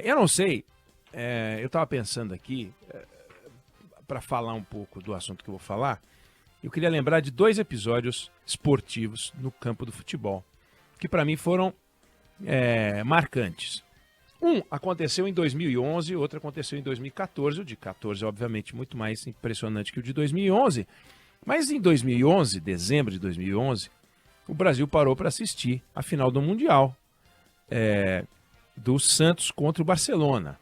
Eu não sei, eu estava pensando aqui, para falar um pouco do assunto que eu vou falar, eu queria lembrar de 2 episódios esportivos no campo do futebol, que para mim foram marcantes. Um aconteceu em 2011, outro aconteceu em 2014. O de 14, obviamente, muito mais impressionante que o de 2011. Mas em 2011, dezembro de 2011, o Brasil parou para assistir a final do Mundial do Santos contra o Barcelona.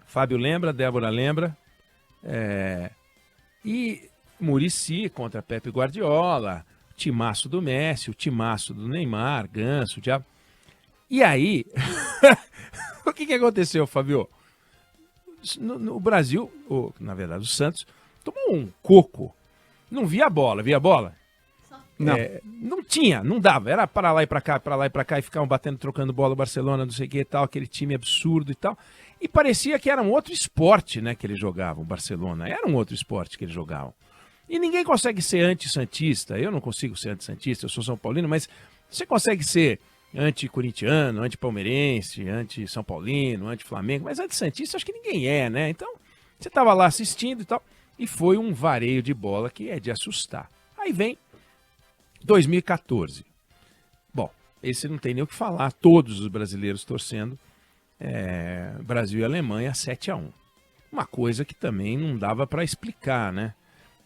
Fábio lembra, Débora lembra. E Muricy contra Pepe Guardiola, o timaço do Messi, o timaço do Neymar, Ganso, Diabo. E aí, o que aconteceu, Fábio? No Brasil, na verdade, o Santos tomou um coco. Não via a bola, via a bola? Não. Não tinha, não dava. Era para lá e para cá, e ficavam batendo, trocando bola o Barcelona, não sei o que e tal, aquele time absurdo e tal. E parecia que era um outro esporte, né, que eles jogavam, o Barcelona. Era um outro esporte que eles jogavam. E ninguém consegue ser anti-santista. Eu não consigo ser anti-santista, eu sou São Paulino, mas você consegue ser anti-corintiano, anti-palmeirense, anti-São Paulino, anti-Flamengo, mas anti-santista acho que ninguém é, né? Então, você estava lá assistindo e tal, e foi um vareio de bola que é de assustar. Aí vem 2014. Bom, esse não tem nem o que falar, todos os brasileiros torcendo Brasil e Alemanha 7-1. Uma coisa que também não dava para explicar, né?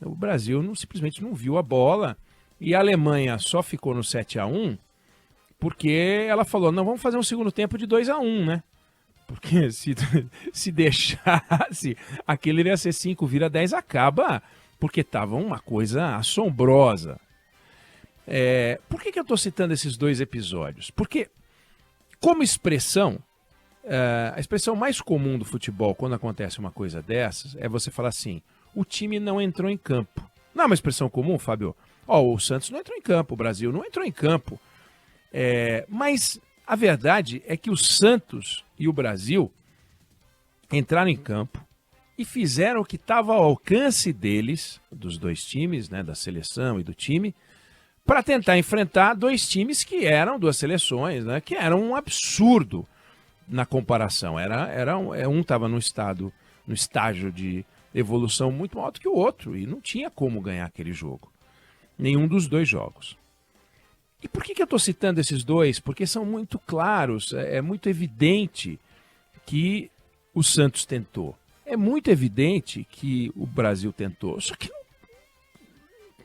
O Brasil simplesmente não viu a bola e a Alemanha só ficou no 7-1 porque ela falou, não, vamos fazer um segundo tempo de 2-1, né? Porque se deixasse, aquele iria ser 5, vira 10, acaba, porque estava uma coisa assombrosa. Por que eu estou citando esses 2 episódios? Porque, como expressão, a expressão mais comum do futebol quando acontece uma coisa dessas é você falar assim, o time não entrou em campo. Não é uma expressão comum, Fábio? O Santos não entrou em campo, o Brasil não entrou em campo. Mas a verdade é que o Santos e o Brasil entraram em campo e fizeram o que estava ao alcance deles, dos 2 times, né, da seleção e do time, para tentar enfrentar 2 times que eram 2 seleções, né, que eram um absurdo na comparação. Um estava no estágio de evolução muito maior do que o outro e não tinha como ganhar aquele jogo. Nenhum dos 2 jogos. E por que eu estou citando esses 2? Porque são muito claros, é muito evidente que o Santos tentou. É muito evidente que o Brasil tentou, só que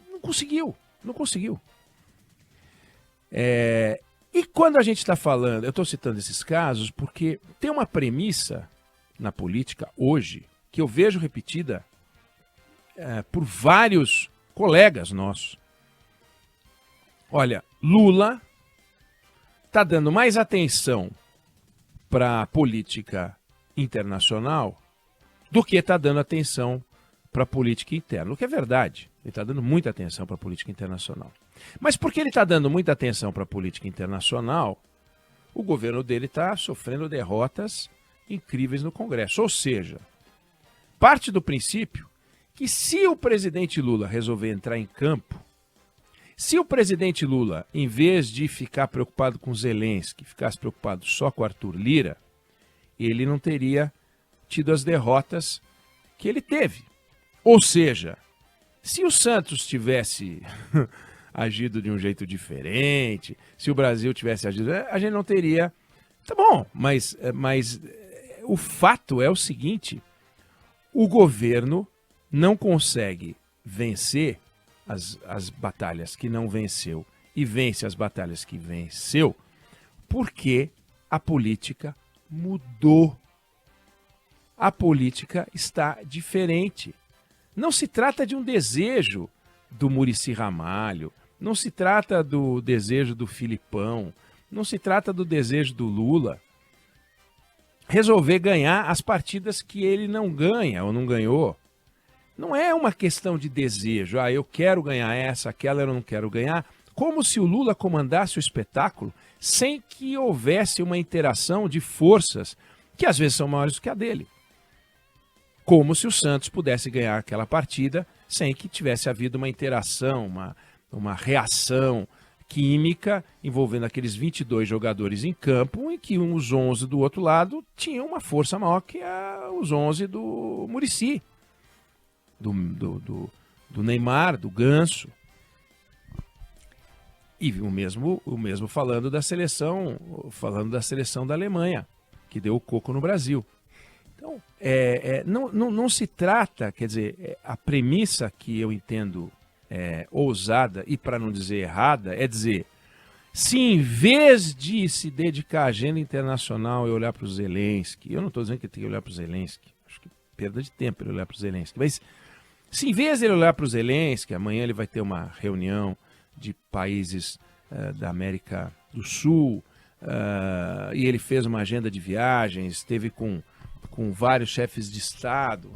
não conseguiu. Não conseguiu. E quando a gente está falando, eu estou citando esses casos porque tem uma premissa na política hoje que eu vejo repetida por vários colegas nossos. Olha, Lula está dando mais atenção para a política internacional do que está dando atenção para a política interna. O que é verdade, ele está dando muita atenção para a política internacional. Mas porque ele está dando muita atenção para a política internacional, o governo dele está sofrendo derrotas incríveis no Congresso. Ou seja, parte do princípio que se o presidente Lula resolver entrar em campo, se o presidente Lula, em vez de ficar preocupado com Zelensky, ficasse preocupado só com Arthur Lira, ele não teria tido as derrotas que ele teve. Ou seja, se o Santos tivesse agido de um jeito diferente, se o Brasil tivesse agido, a gente não teria... Tá bom, mas o fato é o seguinte, o governo não consegue vencer as batalhas que não venceu e vence as batalhas que venceu porque a política mudou. A política está diferente. Não se trata de um desejo do Muricy Ramalho, não se trata do desejo do Filipão, não se trata do desejo do Lula resolver ganhar as partidas que ele não ganha ou não ganhou. Não é uma questão de desejo, eu quero ganhar essa, aquela eu não quero ganhar, como se o Lula comandasse o espetáculo sem que houvesse uma interação de forças que às vezes são maiores do que a dele. Como se o Santos pudesse ganhar aquela partida sem que tivesse havido uma interação, uma reação química envolvendo aqueles 22 jogadores em campo, em que os 11 do outro lado tinham uma força maior que os 11 do Muricy, do Neymar, do Ganso. E o mesmo falando da seleção da Alemanha, que deu o coco no Brasil. Então, não se trata, quer dizer, a premissa que eu entendo ousada e, para não dizer errada, é dizer, se em vez de se dedicar à agenda internacional e olhar para o Zelensky, eu não estou dizendo que tem que olhar para o Zelensky, acho que perda de tempo ele olhar para o Zelensky, mas se em vez de ele olhar para o Zelensky, amanhã ele vai ter uma reunião de países da América do Sul, e ele fez uma agenda de viagens, esteve com vários chefes de Estado.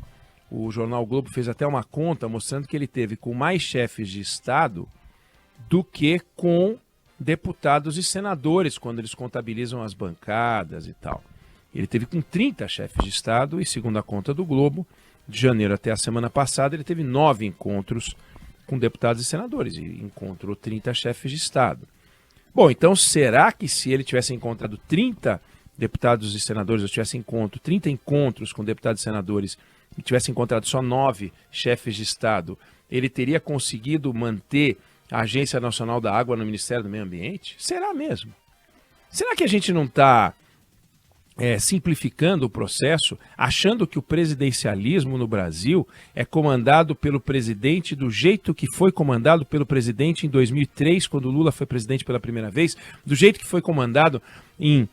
O jornal Globo fez até uma conta mostrando que ele teve com mais chefes de Estado do que com deputados e senadores, quando eles contabilizam as bancadas e tal. Ele teve com 30 chefes de Estado e, segundo a conta do Globo, de janeiro até a semana passada, ele teve 9 encontros com deputados e senadores e encontrou 30 chefes de Estado. Bom, então será que se ele tivesse encontrado 30 deputados e senadores, ou tivesse 30 encontros com deputados e senadores, e tivesse encontrado só 9 chefes de Estado, ele teria conseguido manter a Agência Nacional da Água no Ministério do Meio Ambiente? Será mesmo? Será que a gente não está simplificando o processo, achando que o presidencialismo no Brasil é comandado pelo presidente do jeito que foi comandado pelo presidente em 2003, quando Lula foi presidente pela primeira vez, do jeito que foi comandado em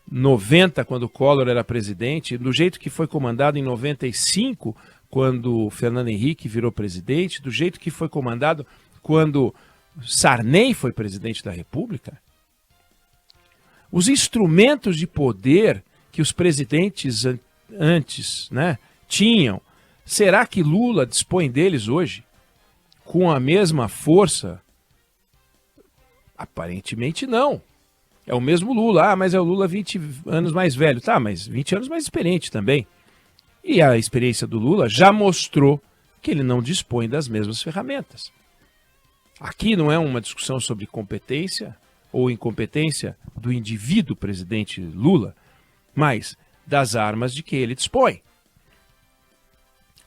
90, quando Collor era presidente, do jeito que foi comandado em 95, quando Fernando Henrique virou presidente, do jeito que foi comandado quando Sarney foi presidente da República? Os instrumentos de poder que os presidentes antes, tinham, será que Lula dispõe deles hoje com a mesma força? Aparentemente não. É o mesmo Lula, mas é o Lula 20 anos mais velho. Tá, mas 20 anos mais experiente também. E a experiência do Lula já mostrou que ele não dispõe das mesmas ferramentas. Aqui não é uma discussão sobre competência ou incompetência do indivíduo presidente Lula, mas das armas de que ele dispõe.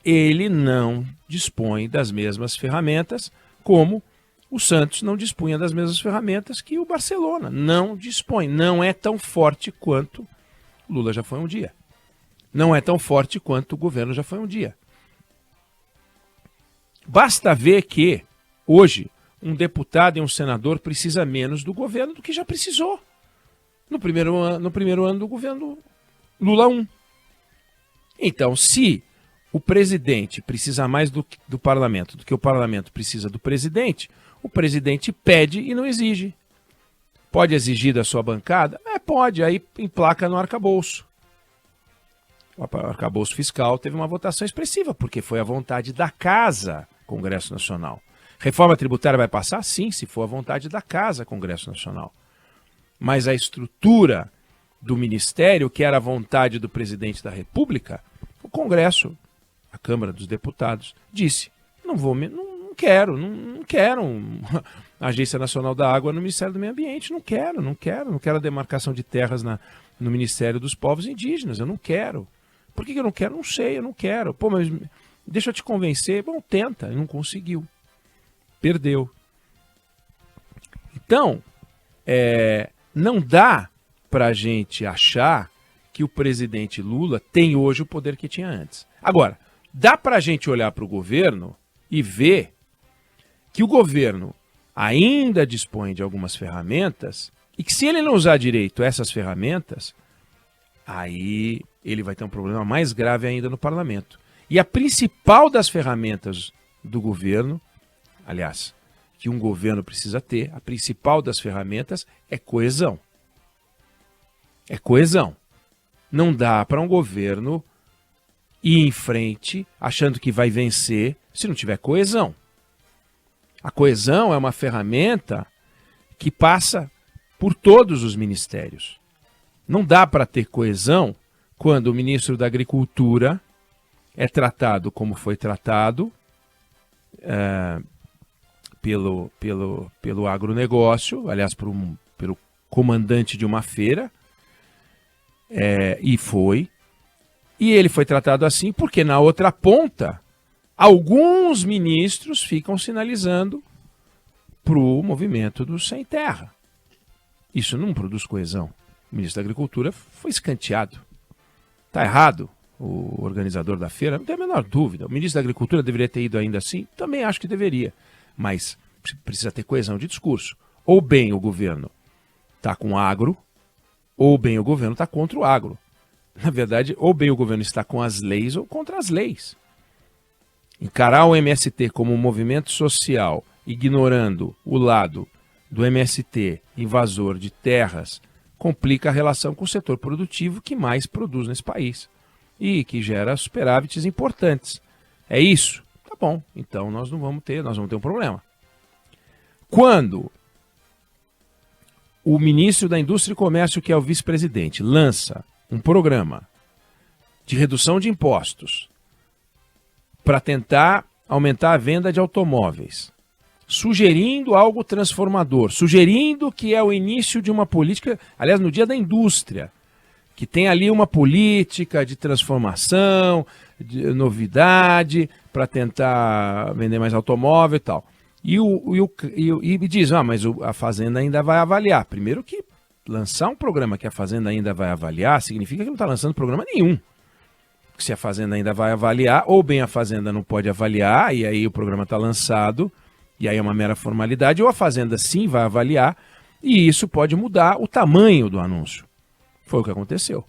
Ele não dispõe das mesmas ferramentas como o Santos não dispunha das mesmas ferramentas que o Barcelona. Não dispõe. Não é tão forte quanto Lula já foi um dia. Não é tão forte quanto o governo já foi um dia. Basta ver que, hoje, um deputado e um senador precisa menos do governo do que já precisou no primeiro ano do governo Lula 1. Então, se o presidente precisa mais do parlamento do que o parlamento precisa do presidente, o presidente pede e não exige. Pode exigir da sua bancada? Pode, aí emplaca no arcabouço. O arcabouço fiscal teve uma votação expressiva, porque foi a vontade da Casa, Congresso Nacional. Reforma tributária vai passar? Sim, se for a vontade da Casa, Congresso Nacional. Mas a estrutura do Ministério, que era a vontade do presidente da República, o Congresso, a Câmara dos Deputados, disse, não quero a Agência Nacional da Água no Ministério do Meio Ambiente, não quero a demarcação de terras no Ministério dos Povos Indígenas, eu não quero. Por que eu não quero? Não sei, eu não quero. Pô, mas deixa eu te convencer. Bom, tenta, não conseguiu. Perdeu. Então, não dá para a gente achar que o presidente Lula tem hoje o poder que tinha antes. Agora, dá para a gente olhar para o governo e ver que o governo ainda dispõe de algumas ferramentas e que, se ele não usar direito essas ferramentas, aí ele vai ter um problema mais grave ainda no parlamento. E a principal das ferramentas do governo, aliás, que um governo precisa ter, a principal das ferramentas é coesão. É coesão. Não dá para um governo ir em frente achando que vai vencer se não tiver coesão. A coesão é uma ferramenta que passa por todos os ministérios. Não dá para ter coesão quando o ministro da Agricultura é tratado como foi tratado pelo agronegócio, aliás, pelo comandante de uma feira, e foi. E ele foi tratado assim porque na outra ponta, alguns ministros ficam sinalizando para o movimento do sem terra. Isso não produz coesão. O ministro da Agricultura foi escanteado. Está errado o organizador da feira, não tem a menor dúvida. O ministro da Agricultura deveria ter ido ainda assim? Também acho que deveria. Mas precisa ter coesão de discurso. Ou bem o governo está com o agro, ou bem o governo está contra o agro. Na verdade, ou bem o governo está com as leis ou contra as leis. Encarar o MST como um movimento social, ignorando o lado do MST invasor de terras, complica a relação com o setor produtivo que mais produz nesse país e que gera superávites importantes. É isso? Tá bom, então nós vamos ter um problema. Quando o ministro da Indústria e Comércio, que é o vice-presidente, lança um programa de redução de impostos para tentar aumentar a venda de automóveis, sugerindo algo transformador, sugerindo que é o início de uma política, aliás, no Dia da Indústria, que tem ali uma política de transformação, de novidade, para tentar vender mais automóvel e tal. E diz, mas a Fazenda ainda vai avaliar. Primeiro que lançar um programa que a Fazenda ainda vai avaliar significa que não está lançando programa nenhum. Porque se a Fazenda ainda vai avaliar, ou bem a Fazenda não pode avaliar, e aí o programa está lançado, e aí é uma mera formalidade, ou a Fazenda sim vai avaliar, e isso pode mudar o tamanho do anúncio. Foi o que aconteceu.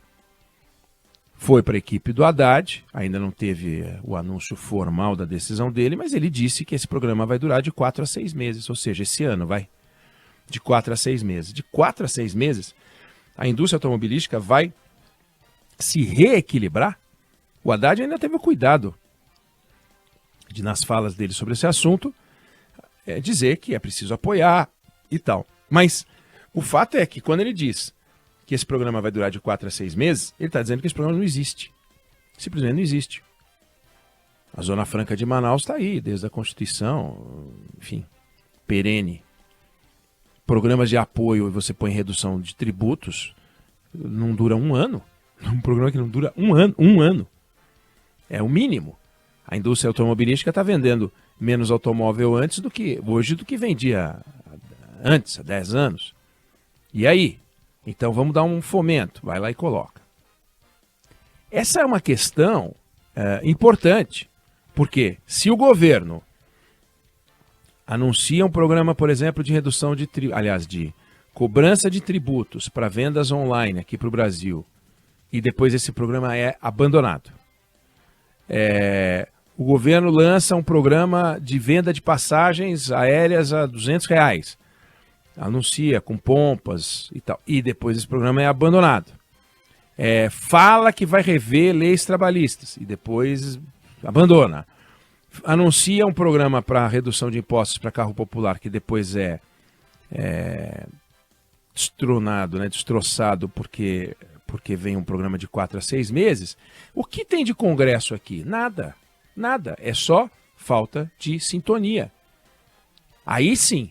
Foi para a equipe do Haddad, ainda não teve o anúncio formal da decisão dele, mas ele disse que esse programa vai durar de 4 a 6 meses, ou seja, esse ano vai de 4 a 6 meses. De 4 a 6 meses, a indústria automobilística vai se reequilibrar. O Haddad ainda teve o cuidado de, nas falas dele sobre esse assunto, dizer que é preciso apoiar e tal. Mas o fato é que quando ele diz que esse programa vai durar de 4 a 6 meses, ele está dizendo que esse programa não existe. Simplesmente não existe. A Zona Franca de Manaus está aí, desde a Constituição, enfim, perene. Programas de apoio e você põe redução de tributos, não dura um ano. Um programa que não dura um ano. É o mínimo. A indústria automobilística está vendendo menos automóvel hoje do que vendia antes, há 10 anos. E aí? Então vamos dar um fomento, vai lá e coloca. Essa é uma questão importante, porque se o governo anuncia um programa, por exemplo, de redução de cobrança de tributos para vendas online aqui para o Brasil, e depois esse programa é abandonado. O governo lança um programa de venda de passagens aéreas a R$200, anuncia com pompas e tal, e depois esse programa é abandonado. Fala que vai rever leis trabalhistas e depois abandona. Anuncia um programa para redução de impostos para carro popular que depois é destronado, destroçado porque vem um programa de 4 a 6 meses. O que tem de Congresso aqui? Nada. É só falta de sintonia. Aí sim,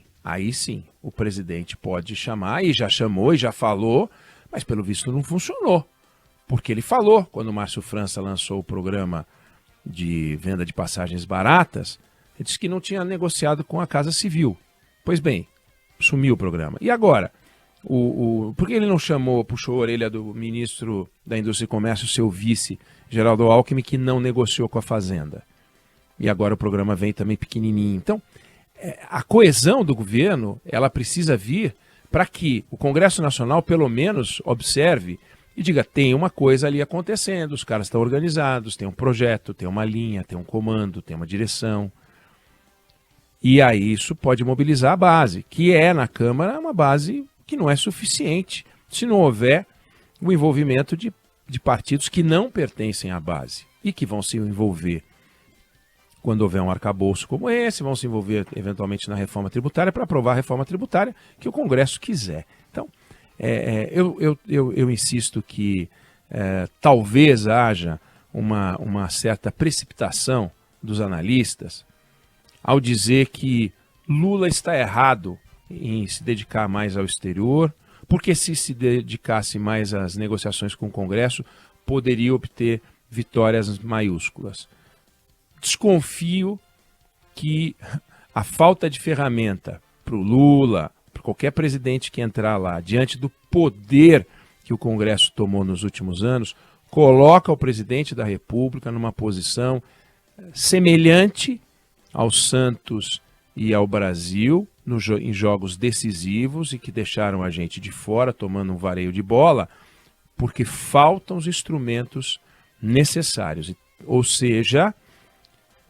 o presidente pode chamar, e já chamou, e já falou, mas pelo visto não funcionou. Porque ele falou, quando o Márcio França lançou o programa de venda de passagens baratas, ele disse que não tinha negociado com a Casa Civil. Pois bem, sumiu o programa. E agora? Por que ele não puxou a orelha do ministro da Indústria e Comércio, seu vice, Geraldo Alckmin, que não negociou com a Fazenda? E agora o programa vem também pequenininho. Então, a coesão do governo, ela precisa vir para que o Congresso Nacional, pelo menos, observe e diga, tem uma coisa ali acontecendo, os caras estão organizados, tem um projeto, tem uma linha, tem um comando, tem uma direção. E aí isso pode mobilizar a base, que na Câmara uma base que não é suficiente se não houver o envolvimento de partidos que não pertencem à base e que vão se envolver quando houver um arcabouço como esse, vão se envolver eventualmente na reforma tributária para aprovar a reforma tributária que o Congresso quiser. Então, eu insisto que talvez haja uma certa precipitação dos analistas ao dizer que Lula está errado em se dedicar mais ao exterior, porque se dedicasse mais às negociações com o Congresso, poderia obter vitórias maiúsculas. Desconfio que a falta de ferramenta para o Lula, para qualquer presidente que entrar lá, diante do poder que o Congresso tomou nos últimos anos, coloca o presidente da República numa posição semelhante ao Santos e ao Brasil em jogos decisivos e que deixaram a gente de fora tomando um vareio de bola, porque faltam os instrumentos necessários. Ou seja,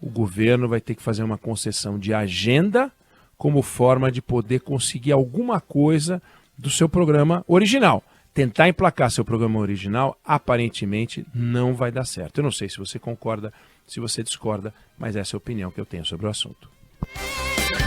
o governo vai ter que fazer uma concessão de agenda como forma de poder conseguir alguma coisa do seu programa original. Tentar emplacar seu programa original, aparentemente, não vai dar certo. Eu não sei se você concorda, se você discorda, mas essa é a opinião que eu tenho sobre o assunto.